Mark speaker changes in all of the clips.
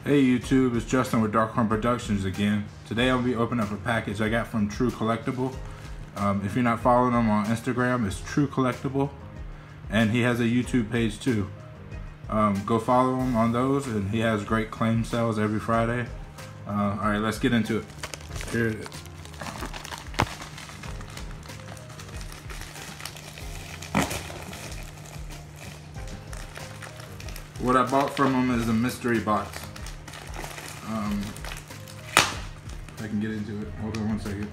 Speaker 1: Hey YouTube, it's Justin with Darkhorn Productions again. Today I'll be opening up a package I got from True Collectible. If you're not following him on Instagram, it's True Collectible. And he has a YouTube page too. Go follow him on those, and he has great claim sales every Friday. Alright, let's get into it. Here it is. What I bought from him is a mystery box. I can get into it. Hold on one second.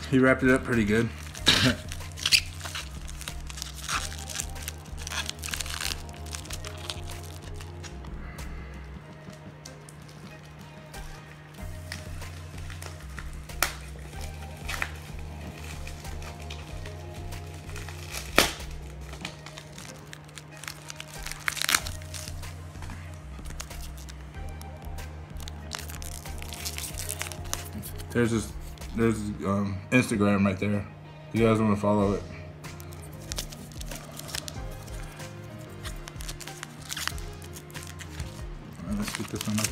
Speaker 1: He wrapped it up pretty good. There's Instagram right there. You guys want to follow it. Alright, let's get this one up.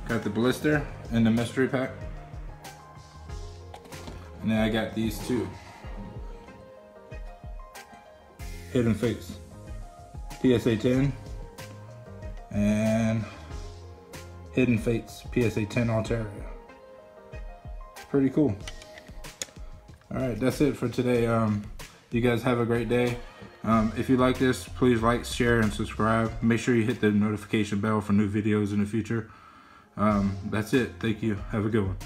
Speaker 1: Got the blister and the mystery pack. And then I got these two. Hidden Fates. PSA 10. And Hidden Fates. PSA 10 Altaria. Pretty cool. Alright, that's it for today. You guys have a great day. If you like this, please like, share, and subscribe. Make sure you hit the notification bell for new videos in the future. That's it. Thank you. Have a good one.